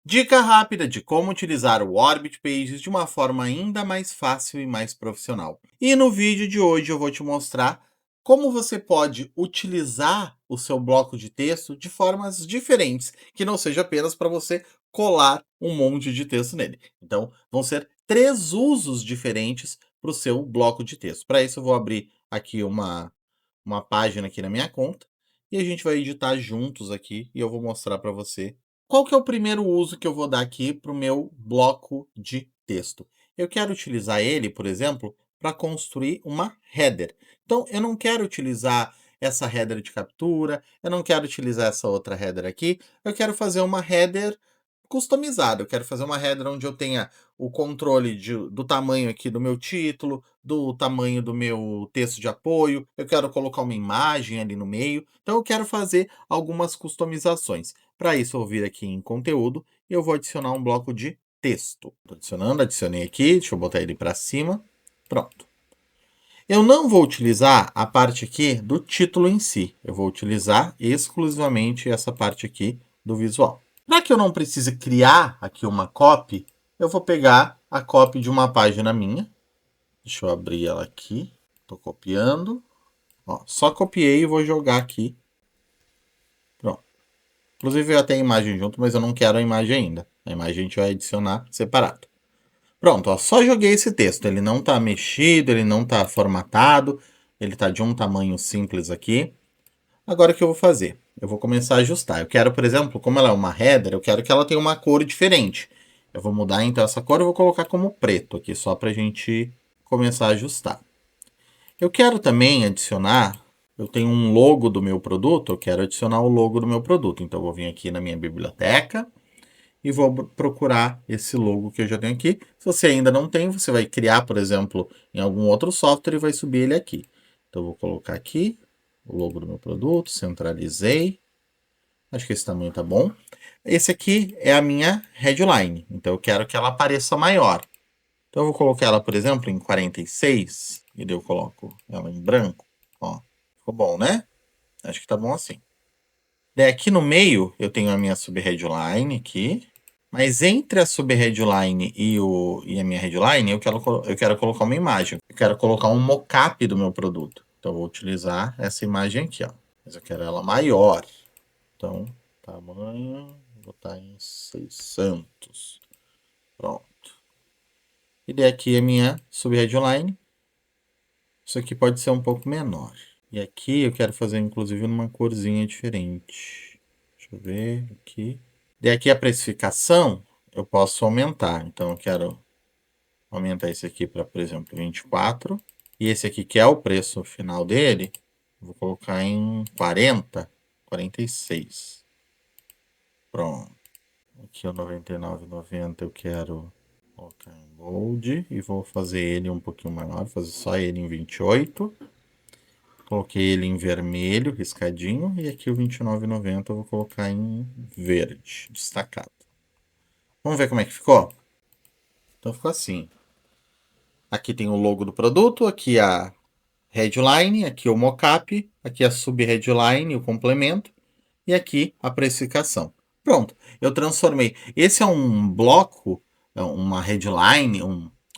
Dica rápida de como utilizar o Orbit Pages de uma forma ainda mais fácil e mais profissional. E no vídeo de hoje eu vou te mostrar como você pode utilizar o seu bloco de texto de formas diferentes, que não seja apenas para você colar um monte de texto nele. Então, vão ser 3 usos diferentes para o seu bloco de texto. Para isso, eu vou abrir aqui uma página aqui na minha conta e a gente vai editar juntos aqui e eu vou mostrar para você qual que é o primeiro uso que eu vou dar aqui para o meu bloco de texto? Eu quero utilizar ele, por exemplo, para construir uma header. Então, eu não quero utilizar essa header de captura, eu não quero utilizar essa outra header aqui, eu quero fazer uma header customizada. Eu quero fazer uma header onde eu tenha o controle do tamanho aqui do meu título, do tamanho do meu texto de apoio, eu quero colocar uma imagem ali no meio. Então, eu quero fazer algumas customizações. Para isso, eu vou vir aqui em conteúdo e eu vou adicionar um bloco de texto. Estou adicionando, adicionei aqui, deixa eu botar ele para cima. Pronto. Eu não vou utilizar a parte aqui do título em si. Eu vou utilizar exclusivamente essa parte aqui do visual. Para que eu não precise criar aqui uma copy, eu vou pegar a copy de uma página minha. Deixa eu abrir ela aqui. Estou copiando. Ó, só copiei e vou jogar aqui. Pronto. Inclusive eu tenho a imagem junto, mas eu não quero a imagem ainda. A imagem a gente vai adicionar separado. Pronto, ó, só joguei esse texto. Ele não está mexido, ele não está formatado. Ele está de um tamanho simples aqui. Agora o que eu vou fazer? Eu vou começar a ajustar. Eu quero, por exemplo, como ela é uma header, eu quero que ela tenha uma cor diferente. Eu vou mudar então essa cor, eu vou colocar como preto aqui, só para a gente começar a ajustar. Eu quero também adicionar, eu tenho um logo do meu produto, eu quero adicionar o logo do meu produto. Então eu vou vir aqui na minha biblioteca e vou procurar esse logo que eu já tenho aqui. Se você ainda não tem, você vai criar, por exemplo, em algum outro software e vai subir ele aqui. Então eu vou colocar aqui o logo do meu produto, centralizei. Acho que esse tamanho tá bom. Esse aqui é a minha headline, então eu quero que ela apareça maior. Então eu vou colocar ela, por exemplo, em 46, e daí eu coloco ela em branco. Ó, ficou bom, né? Acho que tá bom assim. Daí aqui no meio eu tenho a minha subheadline aqui, mas entre a subheadline e a minha headline eu quero colocar uma imagem. Eu quero colocar um mockup do meu produto. Então eu vou utilizar essa imagem aqui, ó. Mas eu quero ela maior. Então, tamanho, vou botar em 600. Pronto. E daí aqui a minha subheadline. Isso aqui pode ser um pouco menor. E aqui eu quero fazer inclusive numa corzinha diferente. Deixa eu ver aqui. Daí aqui a precificação eu posso aumentar. Então eu quero aumentar esse aqui para, por exemplo, 24. E esse aqui que é o preço final dele, vou colocar em 40, 46. Pronto. Aqui o 99,90 eu quero colocar em bold e vou fazer ele um pouquinho maior, fazer só ele em 28. Coloquei ele em vermelho, riscadinho, e aqui o 29,90 eu vou colocar em verde, destacado. Vamos ver como é que ficou? Então ficou assim. Aqui tem o logo do produto, aqui a headline, aqui o mockup, aqui a subheadline, o complemento, e aqui a precificação. Pronto, eu transformei. Esse é um bloco, uma headline,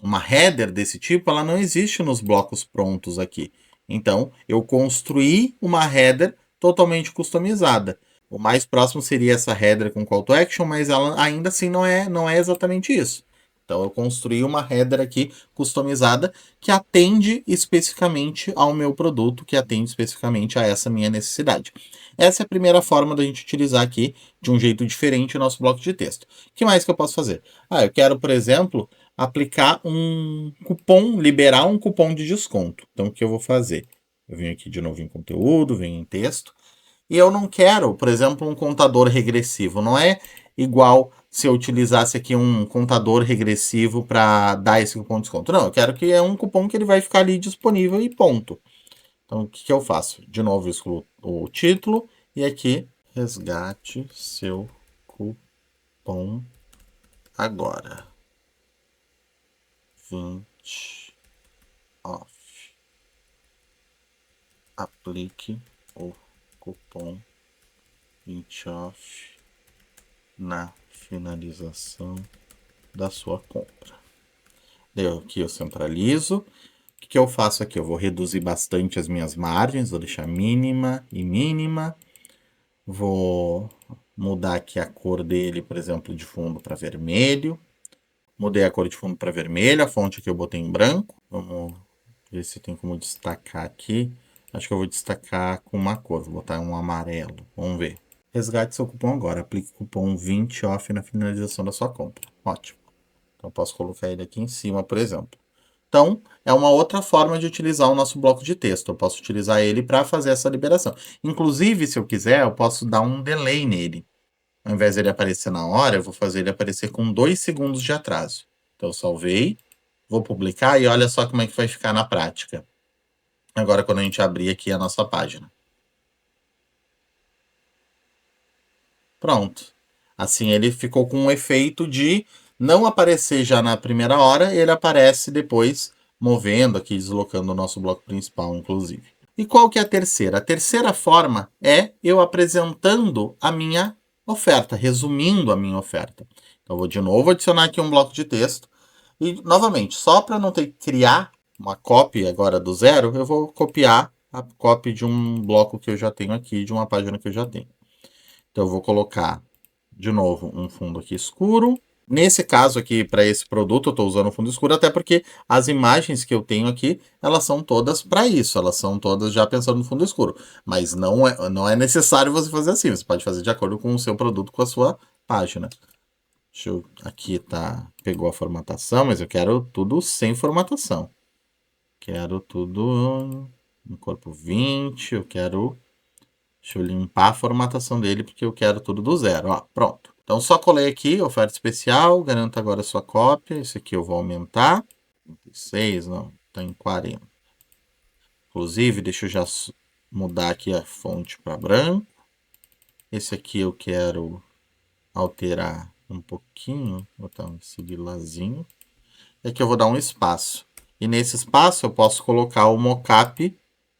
uma header desse tipo, ela não existe nos blocos prontos aqui. Então, eu construí uma header totalmente customizada. O mais próximo seria essa header com call to action, mas ela ainda assim não é exatamente isso. Então, eu construí uma header aqui customizada que atende especificamente ao meu produto, que atende especificamente a essa minha necessidade. Essa é a primeira forma da gente utilizar aqui de um jeito diferente o nosso bloco de texto. O que mais que eu posso fazer? Eu quero, por exemplo, aplicar um cupom, liberar um cupom de desconto. Então, o que eu vou fazer? Eu venho aqui de novo em conteúdo, venho em texto, e eu não quero, por exemplo, um contador regressivo. Não é igual se eu utilizasse aqui um contador regressivo para dar esse cupom de desconto. Não, eu quero que é um cupom que ele vai ficar ali disponível e ponto. Então, o que eu faço? De novo, eu excluo o título e aqui, resgate seu cupom agora. 20 off. Aplique o cupom 20 off na finalização da sua compra. Daí aqui eu centralizo. O que eu faço aqui? Eu vou reduzir bastante as minhas margens, vou deixar mínima e mínima. Vou mudar aqui a cor dele, por exemplo, de fundo para vermelho. Mudei a cor de fundo para vermelho, a fonte aqui eu botei em branco. Vamos ver se tem como destacar aqui. Acho que eu vou destacar com uma cor, vou botar um amarelo. Vamos ver. Resgate seu cupom agora. Aplique o cupom 20 off na finalização da sua compra. Ótimo. Então, eu posso colocar ele aqui em cima, por exemplo. Então, é uma outra forma de utilizar o nosso bloco de texto. Eu posso utilizar ele para fazer essa liberação. Inclusive, se eu quiser, eu posso dar um delay nele. Ao invés dele aparecer na hora, eu vou fazer ele aparecer com 2 segundos de atraso. Então, eu salvei, vou publicar e olha só como é que vai ficar na prática. Agora, quando a gente abrir aqui a nossa página. Pronto. Assim, ele ficou com um efeito de não aparecer já na primeira hora, ele aparece depois, movendo aqui, deslocando o nosso bloco principal, inclusive. E qual que é a terceira? A terceira forma é eu apresentando a minha oferta, resumindo a minha oferta. Então, eu vou de novo adicionar aqui um bloco de texto. E, novamente, só para não ter que criar uma copy agora do zero, eu vou copiar a copy de um bloco que eu já tenho aqui, de uma página que eu já tenho. Então, eu vou colocar, de novo, um fundo aqui escuro. Nesse caso aqui, para esse produto, eu estou usando um fundo escuro, até porque as imagens que eu tenho aqui, elas são todas para isso, elas são todas já pensando no fundo escuro. Mas não é necessário você fazer assim, você pode fazer de acordo com o seu produto, com a sua página. Deixa eu, aqui tá, pegou a formatação, mas eu quero tudo sem formatação. Quero tudo no corpo 20, eu quero... Deixa eu limpar a formatação dele, porque eu quero tudo do zero. Ó, pronto. Então, só colei aqui, oferta especial, garanto agora a sua cópia. Esse aqui eu vou aumentar. 36, não, está em 40. Inclusive, deixa eu já mudar aqui a fonte para branco. Esse aqui eu quero alterar um pouquinho, botar esse lilazinho. E aqui eu vou dar um espaço. E nesse espaço eu posso colocar o mockup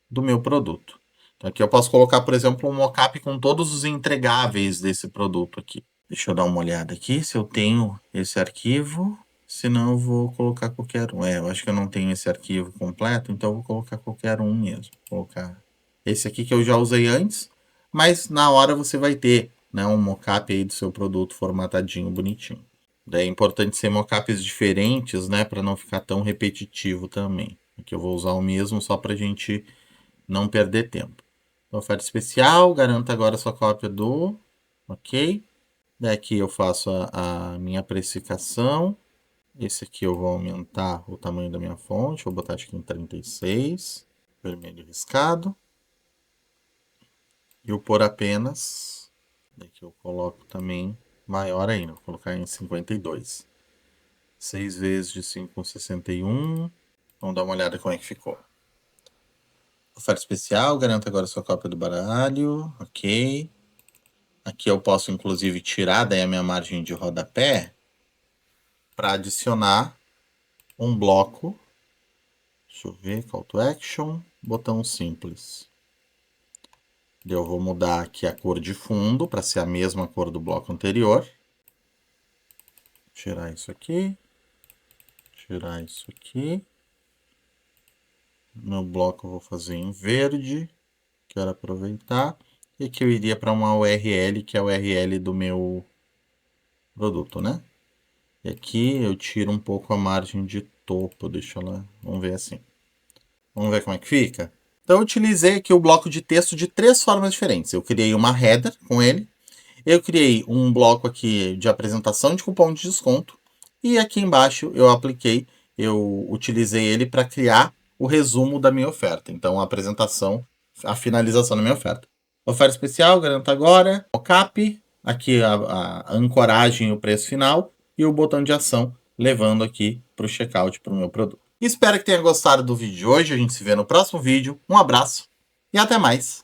do meu produto. Então aqui eu posso colocar, por exemplo, um mockup com todos os entregáveis desse produto aqui. Deixa eu dar uma olhada aqui se eu tenho esse arquivo. Senão eu vou colocar qualquer um. Eu acho que eu não tenho esse arquivo completo, então eu vou colocar qualquer um mesmo. Vou colocar esse aqui que eu já usei antes, mas na hora você vai ter, né, um mockup aí do seu produto formatadinho, bonitinho. Daí é importante ser mockups diferentes, né, para não ficar tão repetitivo também. Aqui eu vou usar o mesmo só para a gente não perder tempo. Oferta especial, garanto agora a sua cópia do... Ok. Daqui eu faço a minha precificação. Esse aqui eu vou aumentar o tamanho da minha fonte. Vou botar acho que em 36. Vermelho riscado. E o por apenas. Daqui eu coloco também maior ainda. Vou colocar em 52. 6 vezes de 5,61. Vamos dar uma olhada como é que ficou. Oferta especial, garanto agora a sua cópia do baralho, ok. Aqui eu posso inclusive tirar daí a minha margem de rodapé para adicionar um bloco. Deixa eu ver, call to action, botão simples. Eu vou mudar aqui a cor de fundo para ser a mesma cor do bloco anterior. Tirar isso aqui. Tirar isso aqui. Meu bloco eu vou fazer em verde. Quero aproveitar. E aqui eu iria para uma URL, que é a URL do meu produto, né? E aqui eu tiro um pouco a margem de topo. Deixa lá. Vamos ver assim. Vamos ver como é que fica? Então eu utilizei aqui o bloco de texto de 3 formas diferentes. Eu criei uma header com ele. Eu criei um bloco aqui de apresentação de cupom de desconto. E aqui embaixo eu utilizei ele para criar o resumo da minha oferta. Então, a apresentação, a finalização da minha oferta. Oferta especial, garanto agora. Mockup, aqui a ancoragem e o preço final. E o botão de ação, levando aqui para o checkout para o meu produto. Espero que tenha gostado do vídeo de hoje. A gente se vê no próximo vídeo. Um abraço e até mais.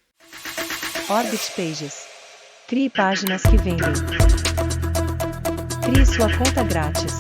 Orbit Pages. Crie páginas que vendem. Crie sua conta grátis.